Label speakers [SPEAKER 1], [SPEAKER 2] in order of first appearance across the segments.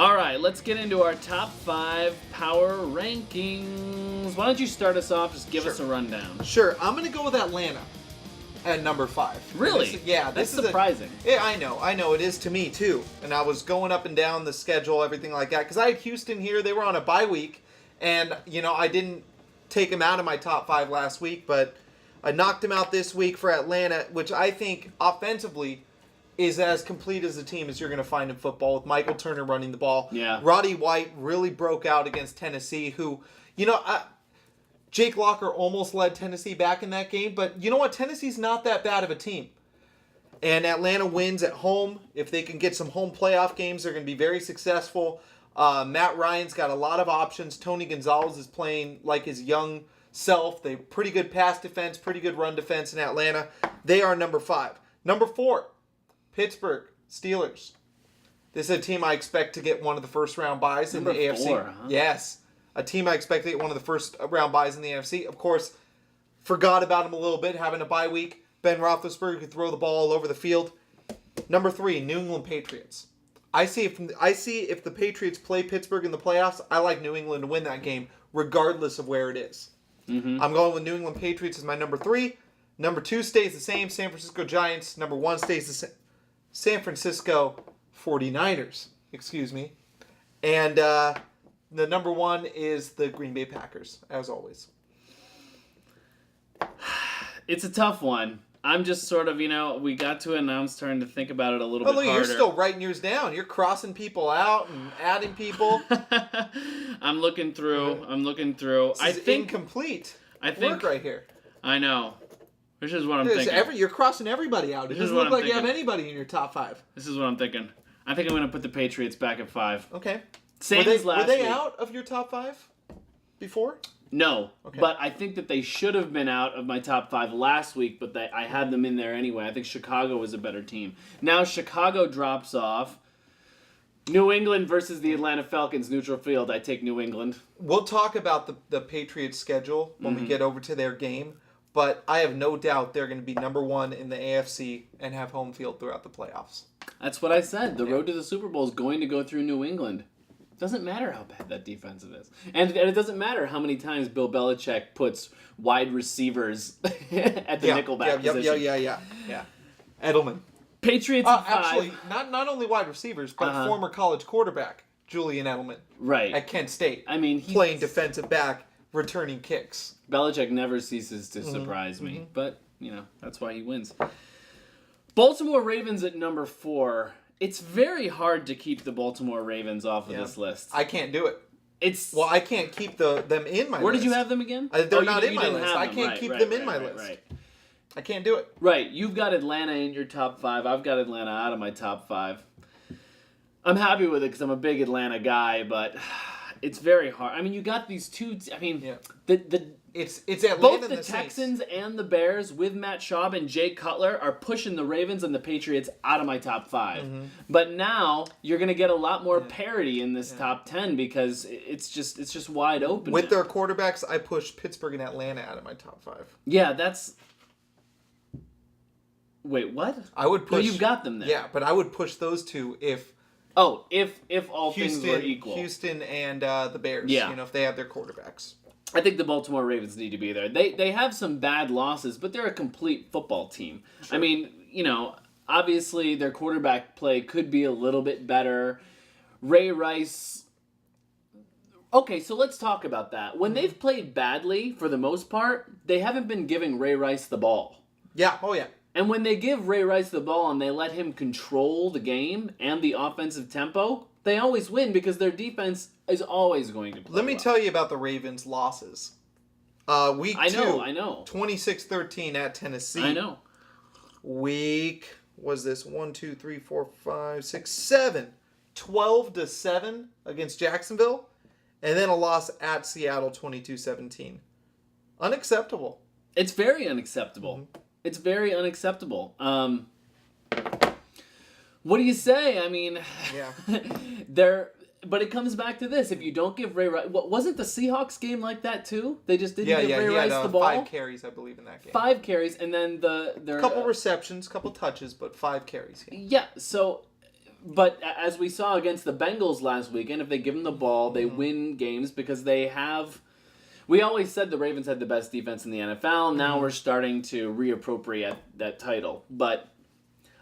[SPEAKER 1] All right, let's get into our top 5 power rankings. Why don't you start us off? Just give us a rundown.
[SPEAKER 2] Sure. I'm going to go with Atlanta at number 5.
[SPEAKER 1] Really?
[SPEAKER 2] This
[SPEAKER 1] is surprising.
[SPEAKER 2] Yeah, I know. It is to me, too. And I was going up and down the schedule, everything like that. Because I had Houston here. They were on a bye week. And, I didn't take them out of my top 5 last week. But I knocked them out this week for Atlanta, which I think offensively is as complete as a team as you're going to find in football, with Michael Turner running the ball.
[SPEAKER 1] Yeah.
[SPEAKER 2] Roddy White really broke out against Tennessee, who, Jake Locker almost led Tennessee back in that game, but you know what? Tennessee's not that bad of a team. And Atlanta wins at home. If they can get some home playoff games, they're going to be very successful. Matt Ryan's got a lot of options. Tony Gonzalez is playing like his young self. They have pretty good pass defense, pretty good run defense in Atlanta. They are number 5. Number 4. Pittsburgh Steelers. This is a team I expect to get one of the first round buys in the AFC.
[SPEAKER 1] 4, huh?
[SPEAKER 2] Yes. A team I expect to get one of the first round buys in the AFC. Of course, forgot about him a little bit, having a bye week. Ben Roethlisberger could throw the ball all over the field. Number 3, New England Patriots. I see if the Patriots play Pittsburgh in the playoffs, I like New England to win that game, regardless of where it is.
[SPEAKER 1] Mm-hmm.
[SPEAKER 2] I'm going with New England Patriots as my number 3. Number 2 stays the same, San Francisco Giants. Number 1 stays the same, San Francisco 49ers. Excuse me. And the number 1 is the Green Bay Packers, as always.
[SPEAKER 1] It's a tough one. I'm just sort of, we got to it and I'm starting to think about it a little bit harder.
[SPEAKER 2] You're still writing yours down. You're crossing people out and adding people.
[SPEAKER 1] I'm looking through.
[SPEAKER 2] This is incomplete work right here.
[SPEAKER 1] I know. This is what I'm thinking.
[SPEAKER 2] You're crossing everybody out. It doesn't look like you have anybody in your top 5.
[SPEAKER 1] This is what I'm thinking. I think I'm going to put the Patriots back at 5.
[SPEAKER 2] Okay.
[SPEAKER 1] Same as last week.
[SPEAKER 2] Were they out of your top 5 before?
[SPEAKER 1] No,
[SPEAKER 2] okay.
[SPEAKER 1] But I think that they should have been out of my top 5 last week, but I had them in there anyway. I think Chicago was a better team. Now Chicago drops off. New England versus the Atlanta Falcons, neutral field. I take New England.
[SPEAKER 2] We'll talk about the Patriots' schedule when we get over to their game, but I have no doubt they're going to be number 1 in the AFC and have home field throughout the playoffs.
[SPEAKER 1] That's what I said. The road to the Super Bowl is going to go through New England. Doesn't matter how bad that defense is. And it doesn't matter how many times Bill Belichick puts wide receivers at the nickelback position.
[SPEAKER 2] Yeah. Edelman.
[SPEAKER 1] Patriots at 5.
[SPEAKER 2] Actually, not only wide receivers, but former college quarterback Julian Edelman.
[SPEAKER 1] Right.
[SPEAKER 2] At Kent State.
[SPEAKER 1] I mean,
[SPEAKER 2] he's playing defensive back, returning kicks.
[SPEAKER 1] Belichick never ceases to surprise me, but, that's why he wins. Baltimore Ravens at number 4. It's very hard to keep the Baltimore Ravens off of this list.
[SPEAKER 2] I can't do it. I can't keep them in my list.
[SPEAKER 1] Where did you have them again?
[SPEAKER 2] They're not in my list. I can't keep them in my list.
[SPEAKER 1] Right.
[SPEAKER 2] I can't do it.
[SPEAKER 1] Right. You've got Atlanta in your top 5. I've got Atlanta out of my top 5. I'm happy with it because I'm a big Atlanta guy, but it's very hard. I mean, you got these two.
[SPEAKER 2] It's Atlanta.
[SPEAKER 1] Both
[SPEAKER 2] and
[SPEAKER 1] the Texans and the Bears with Matt Schaub and Jay Cutler are pushing the Ravens and the Patriots out of my top 5. But now you're going to get a lot more parity in this top 10 because it's just wide open.
[SPEAKER 2] With their quarterbacks, I push Pittsburgh and Atlanta out of my top 5.
[SPEAKER 1] Yeah, that's. Wait, what?
[SPEAKER 2] I would push.
[SPEAKER 1] No, you've got them there.
[SPEAKER 2] Yeah, but I would push those two if.
[SPEAKER 1] Oh, if all things were equal.
[SPEAKER 2] Houston and the Bears.
[SPEAKER 1] Yeah.
[SPEAKER 2] If they have their quarterbacks.
[SPEAKER 1] I think the Baltimore Ravens need to be there. They have some bad losses, but they're a complete football team. Sure. I mean, obviously their quarterback play could be a little bit better. Ray Rice. Okay, so let's talk about that. When they've played badly, for the most part, they haven't been giving Ray Rice the ball.
[SPEAKER 2] Yeah, oh yeah.
[SPEAKER 1] And when they give Ray Rice the ball and they let him control the game and the offensive tempo, they always win because their defense is always going to play
[SPEAKER 2] Let me tell you about the Ravens' losses. Week 2,
[SPEAKER 1] I know.
[SPEAKER 2] 26-13 at Tennessee.
[SPEAKER 1] I know.
[SPEAKER 2] Week, was this 1, 2, 3, 4, 5, 6, 7. 12-7 against Jacksonville. And then a loss at Seattle, 22-17. Unacceptable.
[SPEAKER 1] It's very unacceptable. It's very unacceptable. What do you say? I mean, but it comes back to this. If you don't give Ray Rice... Wasn't the Seahawks game like that, too? They just didn't give Ray Rice the ball?
[SPEAKER 2] 5 carries, I believe, in that game.
[SPEAKER 1] 5 carries, and then their...
[SPEAKER 2] Couple receptions, couple touches, but 5 carries.
[SPEAKER 1] Yeah, so But as we saw against the Bengals last weekend, if they give them the ball, they win games because they have. We always said the Ravens had the best defense in the NFL. Now we're starting to reappropriate that title. But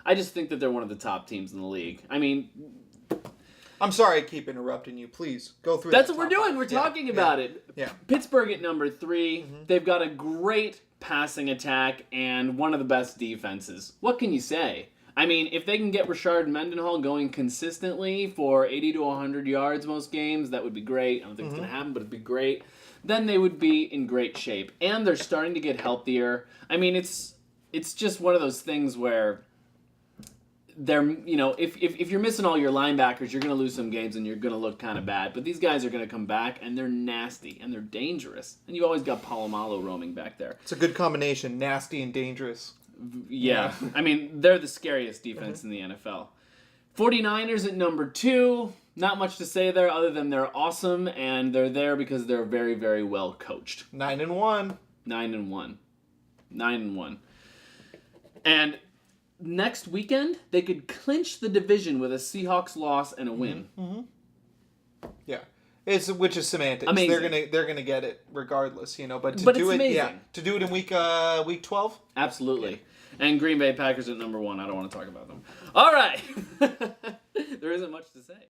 [SPEAKER 1] I just think that they're one of the top teams in the league. I mean,
[SPEAKER 2] I'm sorry I keep interrupting you. Please go through
[SPEAKER 1] that's
[SPEAKER 2] that
[SPEAKER 1] what we're
[SPEAKER 2] top
[SPEAKER 1] doing.
[SPEAKER 2] five.
[SPEAKER 1] We're talking about it.
[SPEAKER 2] Yeah.
[SPEAKER 1] Pittsburgh at number 3. They've got a great passing attack and one of the best defenses. What can you say? I mean, if they can get Rashard Mendenhall going consistently for 80 to 100 yards most games, that would be great. I don't think it's going to happen, but it'd be great. Then they would be in great shape. And they're starting to get healthier. I mean, it's just one of those things where they're, if you're missing all your linebackers, you're going to lose some games and you're going to look kind of bad. But these guys are going to come back and they're nasty and they're dangerous. And you always got Polamalu roaming back there.
[SPEAKER 2] It's a good combination, nasty and dangerous.
[SPEAKER 1] Yeah. I mean, they're the scariest defense in the NFL. 49ers at number 2. Not much to say there other than they're awesome and they're there because they're very, very well coached.
[SPEAKER 2] 9-1.
[SPEAKER 1] 9-1. 9-1. And next weekend, they could clinch the division with a Seahawks loss and a win.
[SPEAKER 2] Yeah. Which is semantics.
[SPEAKER 1] Amazing.
[SPEAKER 2] They're gonna get it regardless, But to
[SPEAKER 1] But
[SPEAKER 2] do
[SPEAKER 1] it's
[SPEAKER 2] it,
[SPEAKER 1] amazing.
[SPEAKER 2] to do it in week 12.
[SPEAKER 1] Absolutely. And Green Bay Packers at number 1. I don't want to talk about them. All right. There isn't much to say.